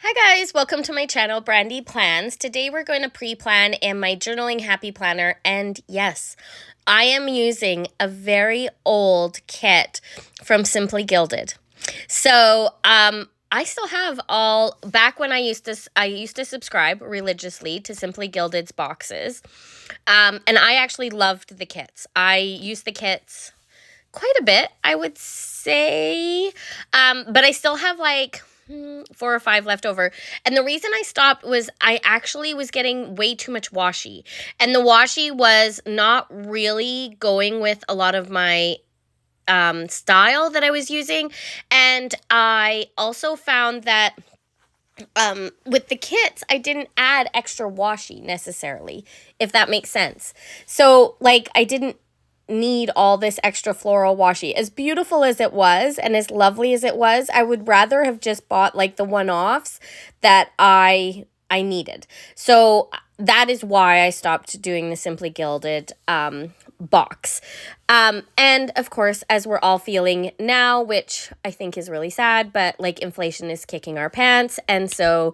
Hi guys, welcome to my channel, Brandy Plans. Today we're going to pre-plan in my journaling happy planner, and yes, I am using a very old kit from Simply Gilded. So, I still have all back when I used to subscribe religiously to Simply Gilded's boxes. And I actually loved the kits. I used the kits quite a bit, I would say. But I still have like 4 or 5 left over. And the reason I stopped was I actually was getting way too much washi. And the washi was not really going with a lot of my style that I was using. And I also found that with the kits, I didn't add extra washi necessarily, if that makes sense. So, like, I didn't need all this extra floral washi. As beautiful as it was and as lovely as it was, I would rather have just bought like the one-offs that I needed. So that is why I stopped doing the Simply Gilded box. And of course, as we're all feeling now, which I think is really sad, but like inflation is kicking our pants. And so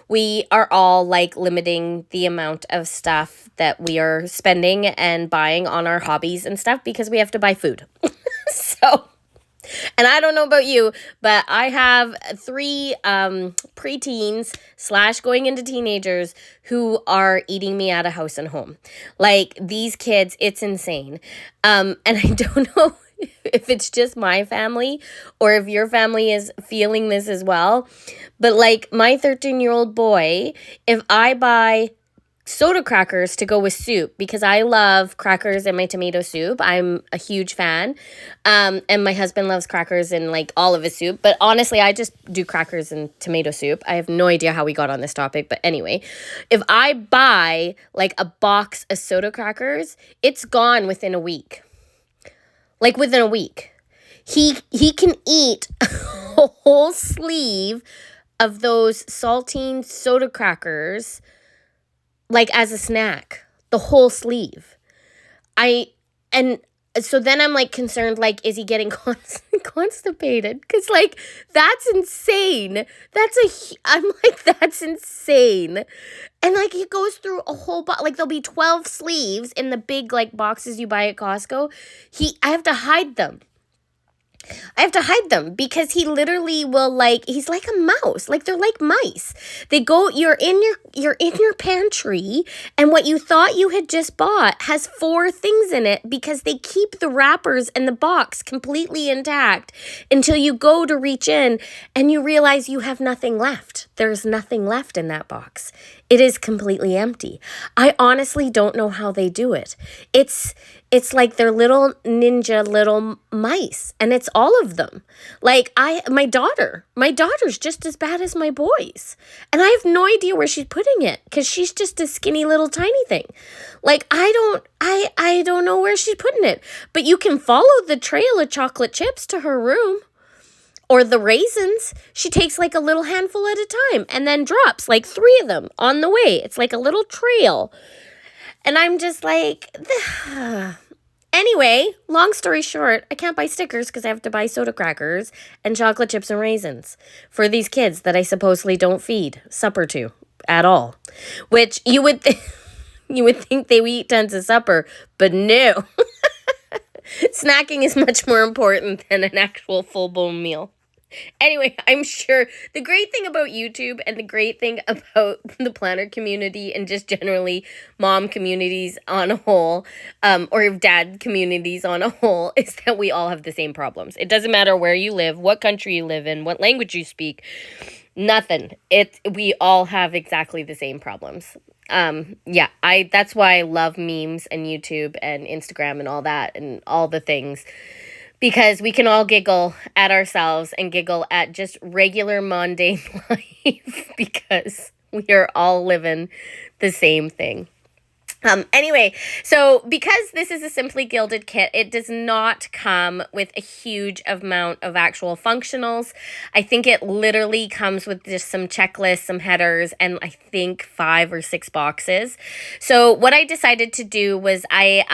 we are all like limiting the amount of stuff that we are spending and buying on our hobbies and stuff because we have to buy food. So, and I don't know about you, but I have 3 preteens / going into teenagers who are eating me out of house and home. Like, these kids, it's insane. And I don't know if it's just my family or if your family is feeling this as well. But like my 13-year-old boy, if I buy soda crackers to go with soup, because I love crackers in my tomato soup. I'm a huge fan. And my husband loves crackers in like all of his soup. But honestly, I just do crackers and tomato soup. I have no idea how we got on this topic. But anyway, if I buy like a box of soda crackers, it's gone within a week. Like within a week. He can eat a whole sleeve of those saltine soda crackers like as a snack, the whole sleeve. And so then I'm like concerned, like, is he getting constipated? Because like, that's insane. I'm like, that's insane. And like, he goes through a whole like there'll be 12 sleeves in the big like boxes you buy at Costco. I have to hide them. Because he literally will like, he's like a mouse. Like, they're like mice. They go, you're in your pantry, and what you thought you had just bought has 4 things in it because they keep the wrappers and the box completely intact until you go to reach in and you realize you have nothing left. There's nothing left in that box. It is completely empty. I honestly don't know how they do it. It's like they're little ninja little mice, and it's all of them. Like my daughter's just as bad as my boys. And I have no idea where she's putting it because she's just a skinny little tiny thing. Like I don't know where she's putting it. But you can follow the trail of chocolate chips to her room. Or the raisins. She takes like a little handful at a time and then drops like 3 of them on the way. It's like a little trail. And I'm just like, anyway, long story short, I can't buy stickers because I have to buy soda crackers and chocolate chips and raisins for these kids that I supposedly don't feed supper to at all. Which you would think they would eat tons of supper, but no. Snacking is much more important than an actual full-blown meal. Anyway, I'm sure the great thing about YouTube and the great thing about the planner community and just generally mom communities on a whole, or dad communities on a whole, is that we all have the same problems. It doesn't matter where you live, what country you live in, what language you speak, nothing. We all have exactly the same problems. That's why I love memes and YouTube and Instagram and all that and all the things. Because we can all giggle at ourselves and giggle at just regular mundane life because we are all living the same thing. Anyway, so because this is a Simply Gilded kit, it does not come with a huge amount of actual functionals. I think it literally comes with just some checklists, some headers, and I think 5 or 6 boxes. So what I decided to do was I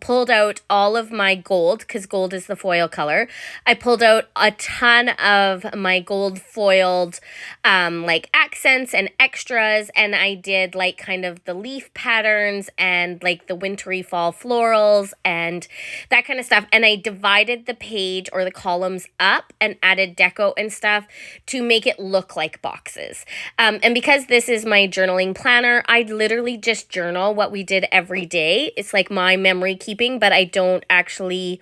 pulled out all of my gold, because gold is the foil color. I pulled out a ton of my gold foiled like accents and extras, and I did like kind of the leaf patterns and like the wintry fall florals and that kind of stuff. And I divided the page or the columns up and added deco and stuff to make it look like boxes. And because this is my journaling planner, I literally just journal what we did every day. It's like my memory keeping, but I don't actually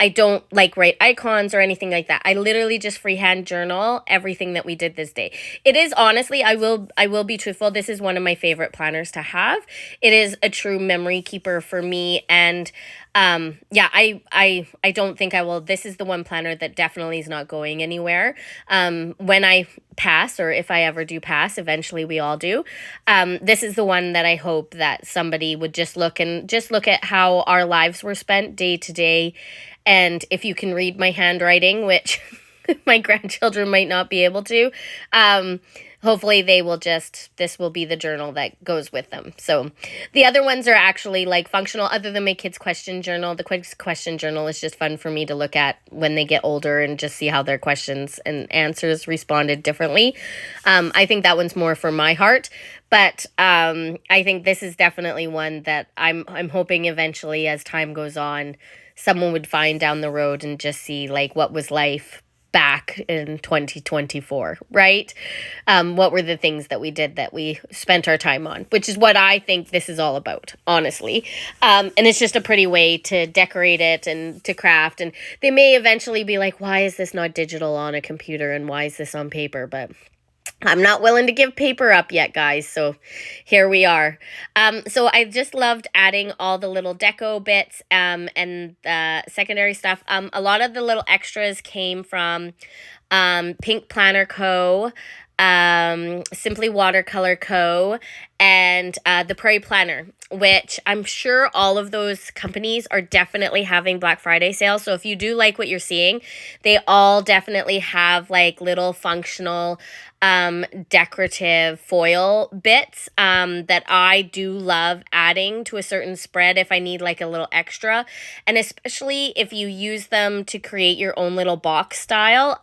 I don't like write icons or anything like that. I literally just freehand journal everything that we did this day. It is honestly, I will be truthful, this is one of my favorite planners to have. It is a true memory keeper for me, and yeah, I don't think I will. This is the one planner that definitely is not going anywhere. When I pass, or if I ever do pass, eventually we all do. This is the one that I hope that somebody would just look at how our lives were spent day to day. And if you can read my handwriting, which my grandchildren might not be able to, hopefully they will this will be the journal that goes with them. So the other ones are actually like functional, other than my kids' question journal. The kids' question journal is just fun for me to look at when they get older and just see how their questions and answers responded differently. I think that one's more for my heart. But I think this is definitely one that I'm hoping eventually, as time goes on, someone would find down the road and just see like what was life back in 2024, right? What were the things that we did that we spent our time on, which is what I think this is all about, honestly. And it's just a pretty way to decorate it and to craft. And they may eventually be like, why is this not digital on a computer and why is this on paper? But I'm not willing to give paper up yet, guys, so here we are. So I just loved adding all the little deco bits and the secondary stuff. A lot of the little extras came from Pink Planner Co., Simply Watercolor Co., and the Prairie Planner, which I'm sure all of those companies are definitely having Black Friday sales. So if you do like what you're seeing, they all definitely have like little functional decorative foil bits that I do love adding to a certain spread if I need like a little extra, and especially if you use them to create your own little box style.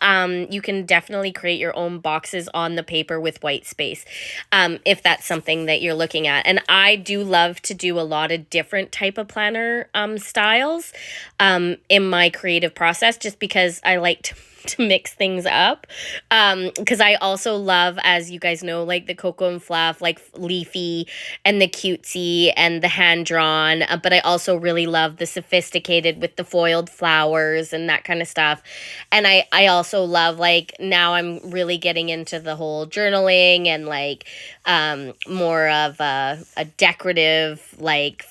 You can definitely create your own boxes on the paper with white space if that's something that you're looking at. And I do love to do a lot of different type of planner styles in my creative process, just because I like to mix things up, because I also love, as you guys know, like the Cocoa and Fluff, like leafy and the cutesy and the hand drawn, but I also really love the sophisticated with the foiled flowers and that kind of stuff. And I also love, like, now I'm really getting into the whole journaling and like more of a decorative like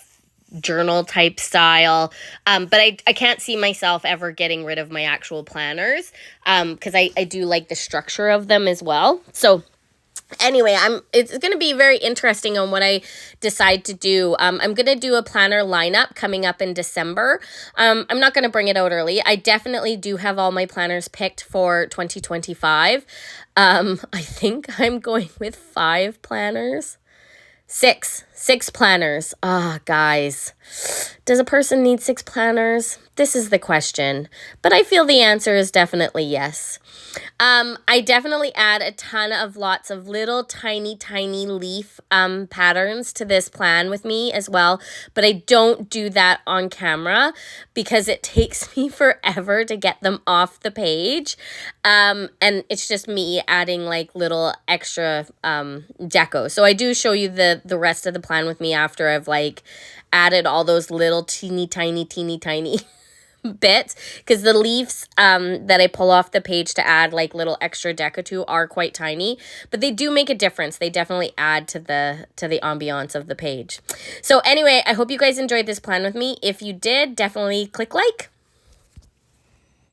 journal type style, but I can't see myself ever getting rid of my actual planners, because I do like the structure of them as well. So anyway, it's going to be very interesting on what I decide to do. I'm going to do a planner lineup coming up in December. I'm not going to bring it out early. I definitely do have all my planners picked for 2025. I think I'm going with 5 planners. Six planners. Ah, guys, does a person need 6 planners? This is the question, but I feel the answer is definitely yes. I definitely add a ton of lots of little tiny leaf patterns to this plan with me as well, but I don't do that on camera because it takes me forever to get them off the page, and it's just me adding like little extra deco. So I do show you the rest of the plan with me after I've like added all those little teeny tiny bits, because the leaves that I pull off the page to add like little extra deco to are quite tiny, but they do make a difference. They definitely add to the ambiance of the page. So anyway, I hope you guys enjoyed this plan with me. If you did, definitely click like.